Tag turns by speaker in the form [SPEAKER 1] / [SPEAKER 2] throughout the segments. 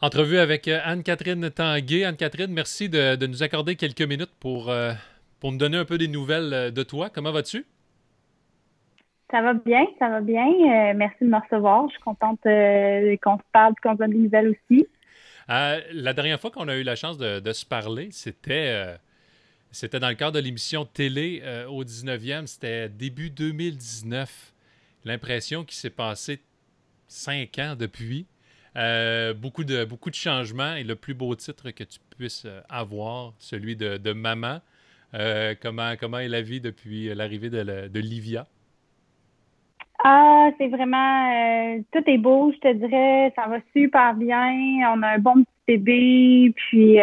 [SPEAKER 1] Entrevue avec Anne-Catherine Tanguay. Anne-Catherine, merci de nous accorder quelques minutes pour nous donner un peu des nouvelles de toi. Comment vas-tu?
[SPEAKER 2] Ça va bien, ça va bien. Merci de me recevoir. Je suis contente qu'on se parle, qu'on se donne des nouvelles aussi.
[SPEAKER 1] La dernière fois qu'on a eu la chance de se parler, c'était dans le cadre de l'émission de télé au 19e. C'était début 2019. L'impression qu'il s'est passé 5 ans depuis. Beaucoup de changements et le plus beau titre que tu puisses avoir, celui de maman. Comment est la vie depuis l'arrivée de Livia?
[SPEAKER 2] Ah, c'est vraiment, tout est beau, je te dirais. Ça va super bien. On a un bon petit bébé, puis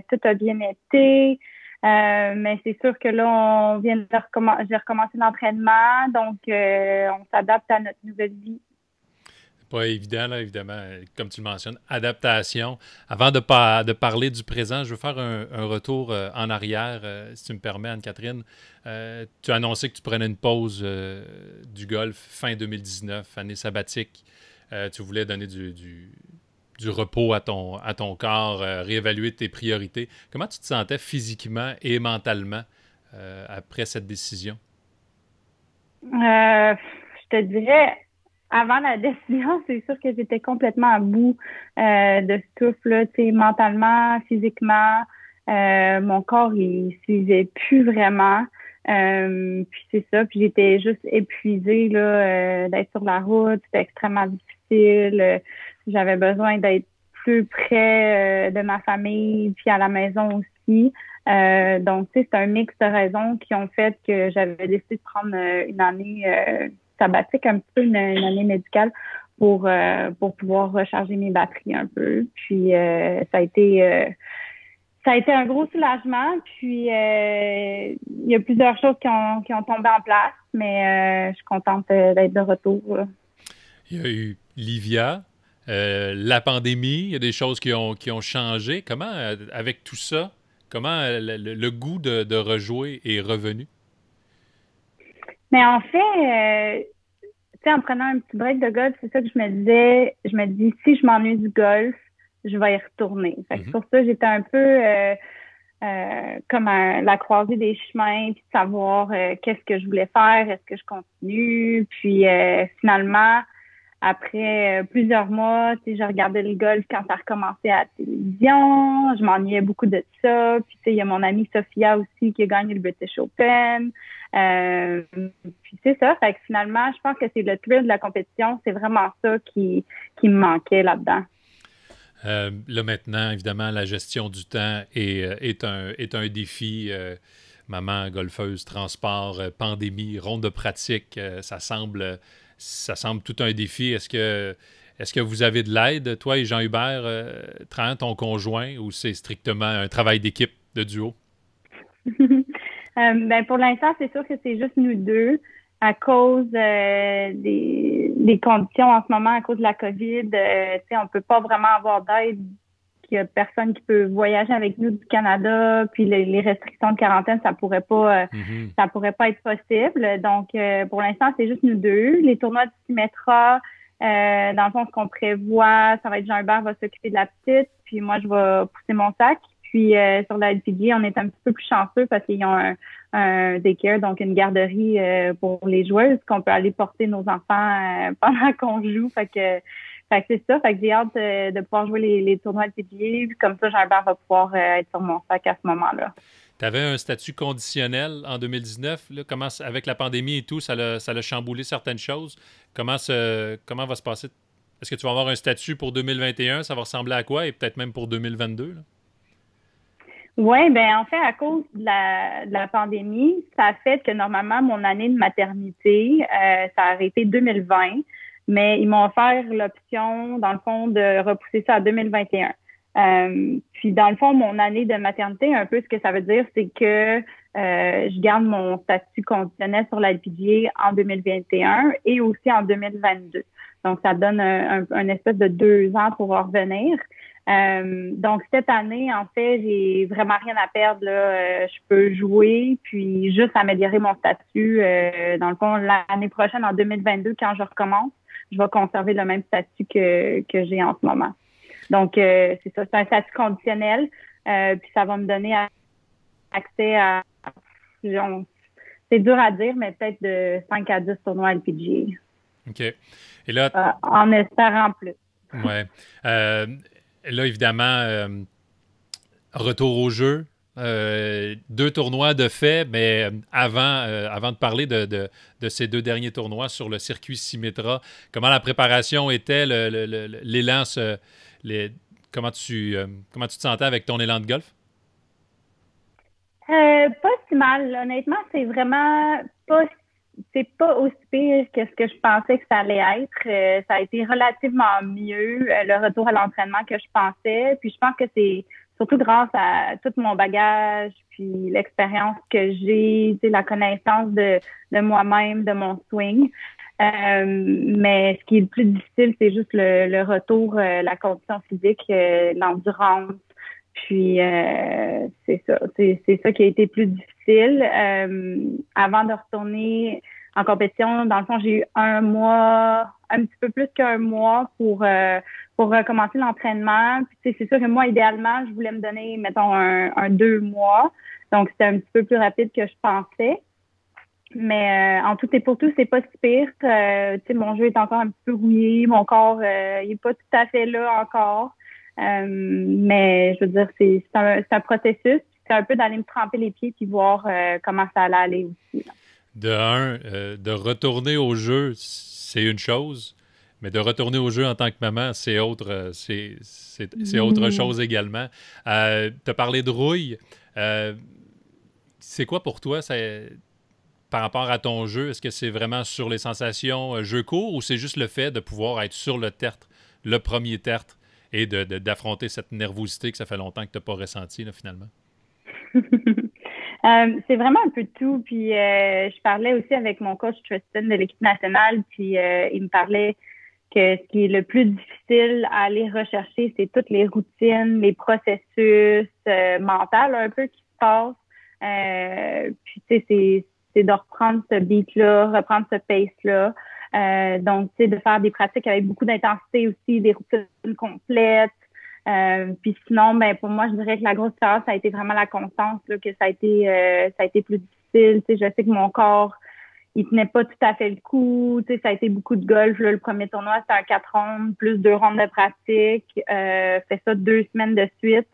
[SPEAKER 2] tout a bien été. Mais c'est sûr que là, on vient de recommencer, j'ai recommencé l'entraînement, donc on s'adapte à notre nouvelle vie.
[SPEAKER 1] Pas évident, là, évidemment, comme tu le mentionnes, adaptation. Avant de parler du présent, je veux faire un retour en arrière, si tu me permets, Anne-Catherine. Tu as annoncé que tu prenais une pause du golf fin 2019, année sabbatique. Tu voulais donner du repos à ton corps, réévaluer tes priorités. Comment tu te sentais physiquement et mentalement après cette décision?
[SPEAKER 2] Je te dirais, avant la décision, c'est sûr que j'étais complètement à bout de souffle, là, tu sais, mentalement, physiquement. Mon corps, il suivait plus vraiment. Puis c'est ça, puis j'étais juste épuisée là, d'être sur la route. C'était extrêmement difficile. J'avais besoin d'être plus près de ma famille, puis à la maison aussi. Donc, tu sais, c'est un mix de raisons qui ont fait que j'avais décidé de prendre une année sabbatique, un petit peu une année médicale pour pouvoir recharger mes batteries un peu. Puis, ça a été un gros soulagement. Puis, il y a plusieurs choses qui ont tombé en place, mais je suis contente d'être de retour, là.
[SPEAKER 1] Il y a eu Livia, la pandémie, il y a des choses qui ont changé. Comment, avec tout ça, comment le goût de rejouer est revenu?
[SPEAKER 2] Mais en fait, tu sais, en prenant un petit break de golf, c'est ça que je me disais. Je me dis, si je m'ennuie du golf, je vais y retourner. Fait que
[SPEAKER 1] Mhm.
[SPEAKER 2] pour ça, j'étais un peu comme la croisée des chemins, puis de savoir qu'est-ce que je voulais faire, est-ce que je continue. Puis finalement, après plusieurs mois, tu sais, je regardais le golf quand ça recommençait à la télévision. Je m'ennuyais beaucoup de ça. Puis tu sais, il y a mon amie Sophia aussi qui a gagné le British Open. Euh, Puis c'est ça. Fait que finalement, je pense que c'est le thrill de la compétition. C'est vraiment ça qui me manquait là-dedans.
[SPEAKER 1] Là maintenant, évidemment, la gestion du temps est un défi. Maman, golfeuse, transport, pandémie, ronde de pratique, ça semble tout un défi. Est-ce que vous avez de l'aide, toi et Jean-Hubert, Tran, ton conjoint, ou c'est strictement un travail d'équipe, de duo?
[SPEAKER 2] Ben pour l'instant, c'est sûr que c'est juste nous deux à cause des conditions en ce moment, à cause de la COVID. Tu sais, on peut pas vraiment avoir d'aide. Il y a personne qui peut voyager avec nous du Canada, puis les restrictions de quarantaine,
[SPEAKER 1] Mhm.
[SPEAKER 2] ça pourrait pas être possible. Donc, pour l'instant, c'est juste nous deux. Les tournois de Symetra, dans le fond, ce qu'on prévoit, ça va être Jean-Hubert va s'occuper de la petite, puis moi, je vais pousser mon sac. Puis sur la LPGA, on est un petit peu plus chanceux parce qu'ils ont un daycare, donc une garderie pour les joueuses, qu'on peut aller porter nos enfants pendant qu'on joue. Fait que c'est ça. Fait que j'ai hâte de pouvoir jouer les tournois LPGA. Puis comme ça, Jean-Hubert va pouvoir être sur mon sac à ce moment-là.
[SPEAKER 1] Tu avais un statut conditionnel en 2019. Là, avec la pandémie et tout, ça l'a chamboulé certaines choses. Comment va se passer? Est-ce que tu vas avoir un statut pour 2021? Ça va ressembler à quoi? Et peut-être même pour 2022? Là?
[SPEAKER 2] Oui, ben en fait, à cause de la pandémie, ça a fait que normalement, mon année de maternité, ça a arrêté 2020, mais ils m'ont offert l'option, dans le fond, de repousser ça à 2021. Puis, dans le fond, mon année de maternité, un peu ce que ça veut dire, c'est que je garde mon statut conditionnel sur la LPGA en 2021 et aussi en 2022. Donc, ça donne un espèce de 2 ans pour revenir. Donc cette année, en fait, j'ai vraiment rien à perdre là. Je peux jouer puis juste améliorer mon statut. Dans le fond, l'année prochaine, en 2022, quand je recommence, je vais conserver le même statut que j'ai en ce moment. Donc, c'est ça, c'est un statut conditionnel. Puis ça va me donner accès à, c'est dur à dire, mais peut-être de 5 à 10 tournois LPGA.
[SPEAKER 1] OK. Et là,
[SPEAKER 2] en espérant plus.
[SPEAKER 1] ouais. Là, évidemment, retour au jeu. 2 tournois de fait, mais avant de parler de ces 2 derniers tournois sur le circuit Symetra, comment la préparation était, l'élan, comment tu te sentais avec ton élan de golf?
[SPEAKER 2] Pas si mal. Honnêtement, c'est pas aussi pire que ce que je pensais que ça allait être. Ça a été relativement mieux, le retour à l'entraînement que je pensais. Puis je pense que c'est surtout grâce à tout mon bagage, puis l'expérience que j'ai, tu sais, la connaissance de moi-même, de mon swing. Mais ce qui est le plus difficile, c'est juste le retour, la condition physique, l'endurance. Puis c'est ça, c'est ça qui a été plus difficile. Avant de retourner en compétition, dans le fond, j'ai eu un petit peu plus qu'un mois pour recommencer l'entraînement. Puis c'est sûr que moi, idéalement, je voulais me donner, mettons, un 2 mois. Donc c'était un petit peu plus rapide que je pensais. Mais en tout et pour tout, c'est pas si pire. Tu sais, mon jeu est encore un petit peu rouillé, mon corps, il est pas tout à fait là encore. Mais je veux dire, c'est un processus. C'est un peu d'aller me tremper les pieds puis voir comment ça allait aller aussi. Là.
[SPEAKER 1] De retourner au jeu, c'est une chose, mais de retourner au jeu en tant que maman, c'est autre, c'est autre chose également. Tu as parlé de rouille. C'est quoi pour toi, par rapport à ton jeu? Est-ce que c'est vraiment sur les sensations jeu court ou c'est juste le fait de pouvoir être sur le tertre, le premier tertre, et d'affronter cette nervosité que ça fait longtemps que tu n'as pas ressenti, là, finalement?
[SPEAKER 2] C'est vraiment un peu de tout. Puis je parlais aussi avec mon coach Tristan de l'équipe nationale, puis il me parlait que ce qui est le plus difficile à aller rechercher, c'est toutes les routines, les processus mentaux un peu qui se passent. Puis tu sais, c'est de reprendre ce beat-là, reprendre ce pace-là. Donc, tu sais, de faire des pratiques avec beaucoup d'intensité aussi, des routines complètes. Puis sinon, ben pour moi, je dirais que la grosse différence, ça a été vraiment la constance, là, que ça a été plus difficile. Tu sais, je sais que mon corps, il tenait pas tout à fait le coup. Tu sais, ça a été beaucoup de golf. Là. Le premier tournoi, c'était un 4 rondes, plus 2 rondes de pratique. Fait ça 2 semaines de suite.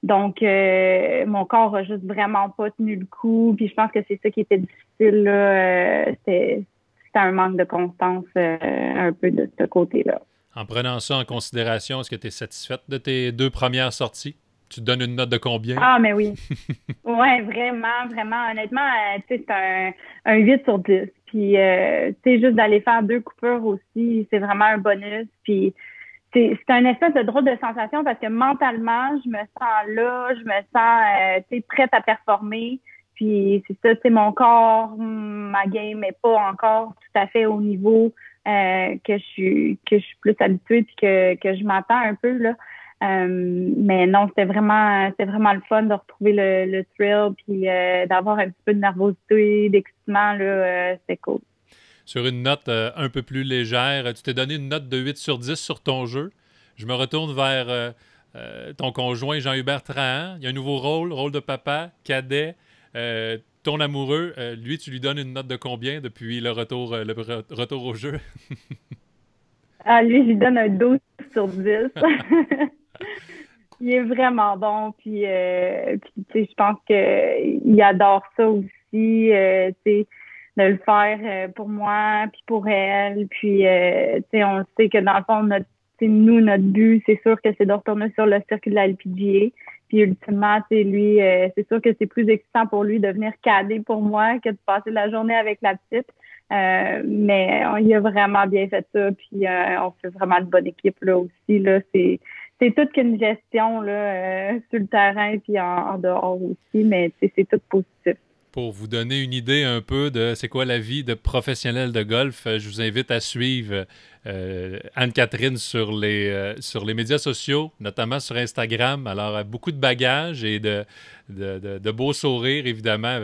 [SPEAKER 2] Donc, mon corps a juste vraiment pas tenu le coup. Puis je pense que c'est ça qui était difficile, là. C'était un manque de constance un peu de ce côté-là.
[SPEAKER 1] En prenant ça en considération, est-ce que tu es satisfaite de tes 2 premières sorties? Tu te donnes une note de combien?
[SPEAKER 2] Ah, mais oui. Ouais, vraiment, vraiment. Honnêtement, tu sais, c'est un 8 sur 10. Puis, tu sais, juste d'aller faire 2 coupures aussi, c'est vraiment un bonus. Puis, c'est un espèce de drôle de sensation parce que mentalement, je me sens là, je me sens, tu sais, prête à performer. Puis, c'est ça, tu sais, mon corps, ma game n'est pas encore tout à fait au niveau que je suis plus habituée puis que je m'attends un peu, là. Mais non, c'était vraiment le fun de retrouver le thrill puis d'avoir un petit peu de nervosité, d'excitement, là, c'était cool.
[SPEAKER 1] Sur une note un peu plus légère, tu t'es donné une note de 8 sur 10 sur ton jeu. Je me retourne vers ton conjoint Jean-Hubert Trahan. Il y a un nouveau rôle de papa, cadet. Ton amoureux, lui, tu lui donnes une note de combien depuis le retour au jeu?
[SPEAKER 2] Ah, lui, je lui donne un 12 sur 10. Il est vraiment bon, puis tu sais, je pense qu'il adore ça aussi, tu sais, de le faire pour moi, puis pour elle, puis tu sais, on sait que dans le fond, notre but, c'est sûr que c'est de retourner sur le circuit de la LPGA, puis ultimement, tu sais, lui, c'est sûr que c'est plus excitant pour lui de venir cader pour moi que de passer la journée avec la petite. Mais il a vraiment bien fait ça, puis on fait vraiment de bonne équipe là aussi, là, c'est toute qu'une gestion là, sur le terrain puis en dehors aussi, mais c'est tout positif.
[SPEAKER 1] Pour vous donner une idée un peu de c'est quoi la vie de professionnel de golf, je vous invite à suivre Anne-Catherine sur les médias sociaux, notamment sur Instagram. Alors, beaucoup de bagages et de beaux sourires, évidemment,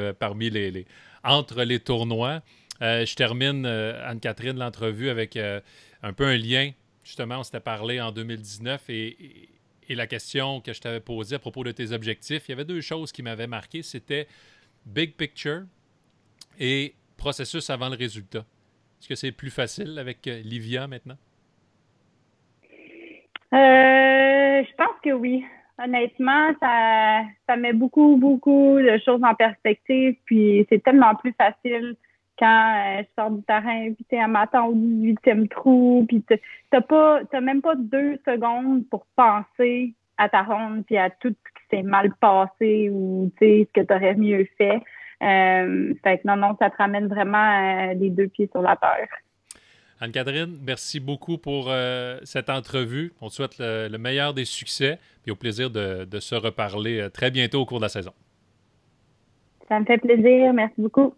[SPEAKER 1] entre les tournois. Je termine, Anne-Catherine, l'entrevue avec un peu un lien. Justement, on s'était parlé en 2019 et Et la question que je t'avais posée à propos de tes objectifs, il y avait deux choses qui m'avaient marqué. C'était big picture et processus avant le résultat. Est-ce que c'est plus facile avec Livia maintenant?
[SPEAKER 2] Je pense que oui. Honnêtement, ça met beaucoup, beaucoup de choses en perspective, puis c'est tellement plus facile quand je sors du terrain, puis t'es à matin au 18e trou, puis t'as même pas 2 secondes pour penser à ta ronde, puis à tout ce qui s'est mal passé ou, tu sais, ce que t'aurais mieux fait. Fait que non, ça te ramène vraiment les deux pieds sur la terre.
[SPEAKER 1] Anne-Catherine, merci beaucoup pour cette entrevue. On te souhaite le meilleur des succès et au plaisir de se reparler très bientôt au cours de la saison.
[SPEAKER 2] Ça me fait plaisir. Merci beaucoup.